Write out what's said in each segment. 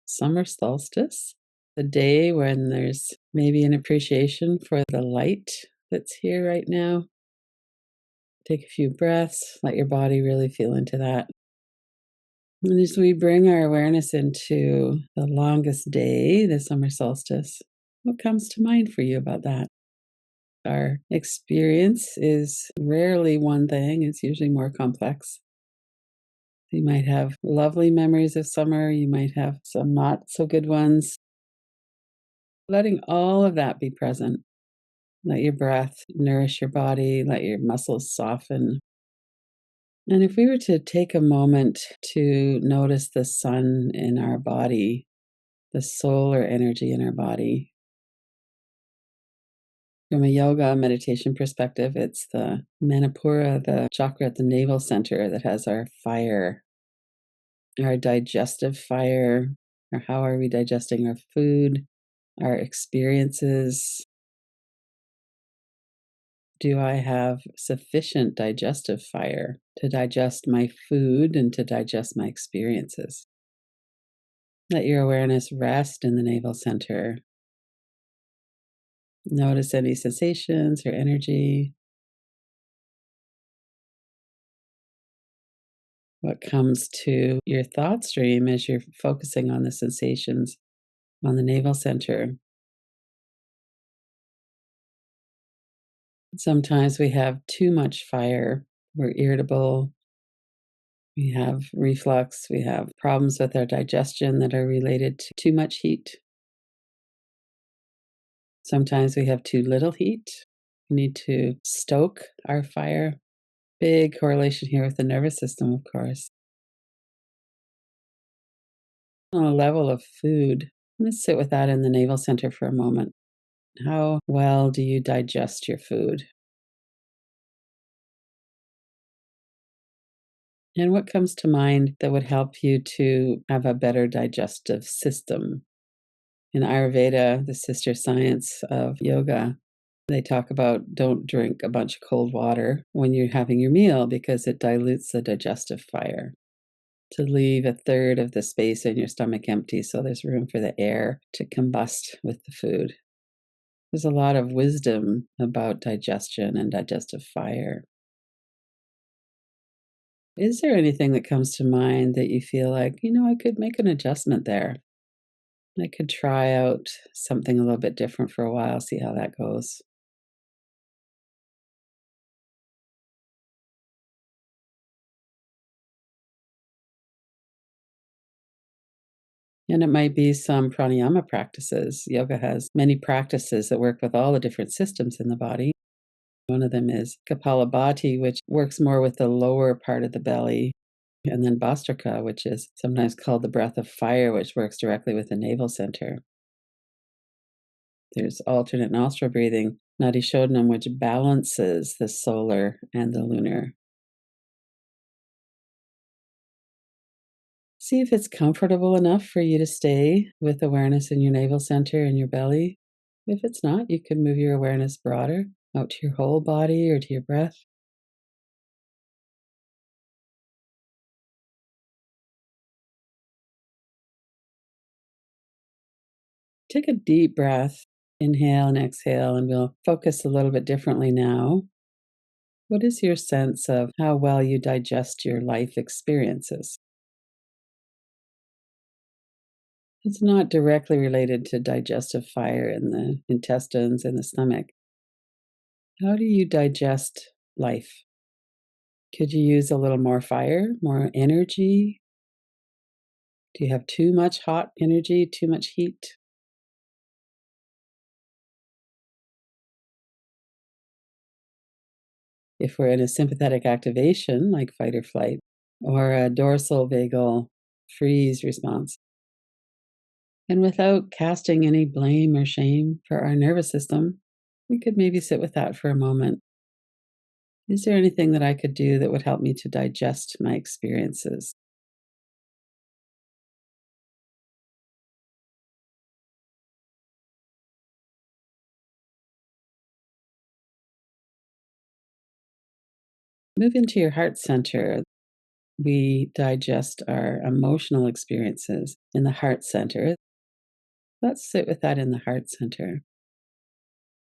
summer solstice, the day when there's maybe an appreciation for the light that's here right now. Take a few breaths, let your body really feel into that. And as we bring our awareness into the longest day, the summer solstice, what comes to mind for you about that? Our experience is rarely one thing, it's usually more complex. You might have lovely memories of summer, you might have some not so good ones. Letting all of that be present. Let your breath nourish your body, let your muscles soften. And if we were to take a moment to notice the sun in our body, the solar energy in our body, from a yoga meditation perspective, it's the Manipura, the chakra at the navel center that has our fire, our digestive fire, or how are we digesting our food, our experiences. Do I have sufficient digestive fire to digest my food and to digest my experiences? Let your awareness rest in the navel center. Notice any sensations or energy. What comes to your thought stream as you're focusing on the sensations on the navel center? Sometimes we have too much fire. We're irritable. We have reflux. We have problems with our digestion that are related to too much heat. Sometimes we have too little heat. We need to stoke our fire. Big correlation here with the nervous system, of course. On a level of food, let's sit with that in the navel center for a moment. How well do you digest your food? And what comes to mind that would help you to have a better digestive system? In Ayurveda, the sister science of yoga, they talk about don't drink a bunch of cold water when you're having your meal because it dilutes the digestive fire. To leave a third of the space in your stomach empty so there's room for the air to combust with the food. There's a lot of wisdom about digestion and digestive fire. Is there anything that comes to mind that you feel like, I could make an adjustment there? I could try out something a little bit different for a while, see how that goes. And it might be some pranayama practices. Yoga has many practices that work with all the different systems in the body. One of them is Kapalabhati, which works more with the lower part of the belly, and then Bhastrika, which is sometimes called the breath of fire, which works directly with the navel center. There's alternate nostril breathing, Nadi Shodhanam, which balances the solar and the lunar. See if it's comfortable enough for you to stay with awareness in your navel center and your belly. If it's not, you can move your awareness broader out to your whole body or to your breath. Take a deep breath, inhale and exhale, and we'll focus a little bit differently now. What is your sense of how well you digest your life experiences? It's not directly related to digestive fire in the intestines and the stomach. How do you digest life? Could you use a little more fire, more energy? Do you have too much hot energy, too much heat? If we're in a sympathetic activation, like fight or flight, or a dorsal vagal freeze response, and without casting any blame or shame for our nervous system, we could maybe sit with that for a moment. Is there anything that I could do that would help me to digest my experiences? Move into your heart center. we digest our emotional experiences in the heart center. Let's sit with that in the heart center.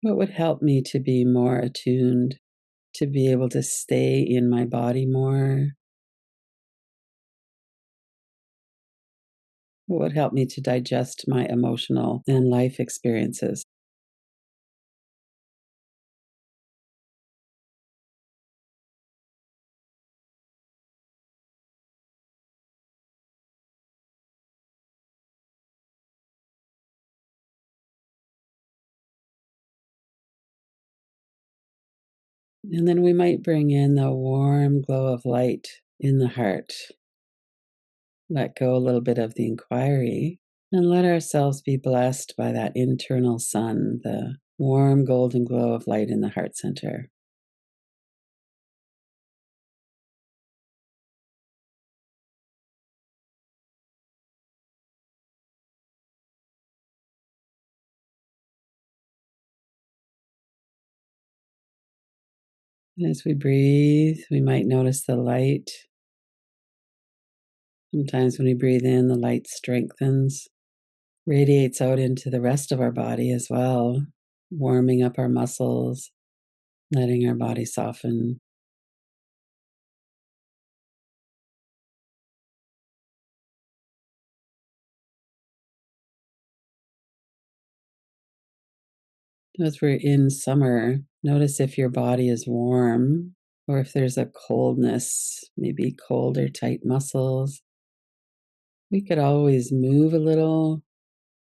What would help me to be more attuned, to be able to stay in my body more? What would help me to digest my emotional and life experiences? And then we might bring in the warm glow of light in the heart. Let go a little bit of the inquiry and let ourselves be blessed by that internal sun, the warm golden glow of light in the heart center. And as we breathe, we might notice the light. Sometimes when we breathe in, the light strengthens, radiates out into the rest of our body as well, warming up our muscles, letting our body soften. As we're in summer, notice if your body is warm or if there's a coldness, maybe cold or tight muscles. We could always move a little.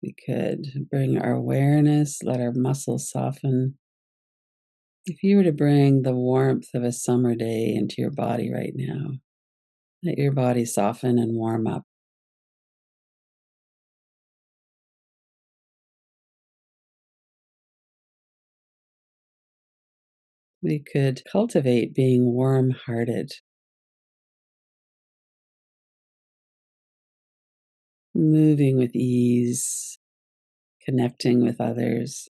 We could bring our awareness, let our muscles soften. If you were to bring the warmth of a summer day into your body right now, let your body soften and warm up. We could cultivate being warm hearted, moving with ease, connecting with others.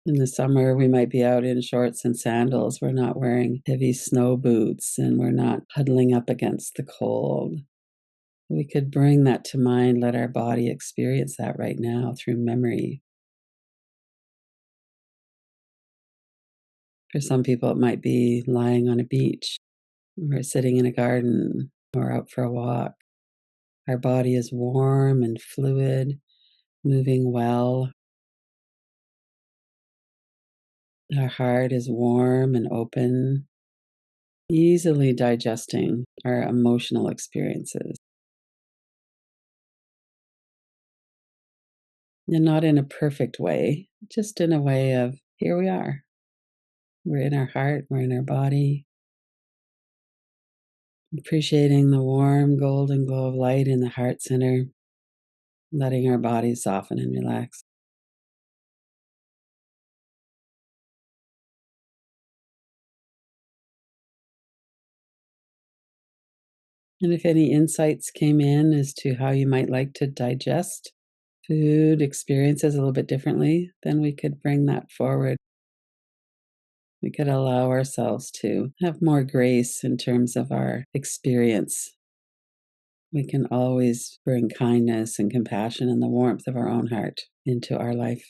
In the summer, we might be out in shorts and sandals. We're not wearing heavy snow boots and we're not huddling up against the cold. We could bring that to mind, let our body experience that right now through memory. For some people, it might be lying on a beach or sitting in a garden or out for a walk. Our body is warm and fluid, moving well. Our heart is warm and open, easily digesting our emotional experiences. And not in a perfect way, just in a way of here we are. We're in our heart, we're in our body, appreciating the warm golden glow of light in the heart center, letting our body soften and relax. And if any insights came in as to how you might like to digest food experiences a little bit differently, then we could bring that forward. We could allow ourselves to have more grace in terms of our experience. We can always bring kindness and compassion and the warmth of our own heart into our life.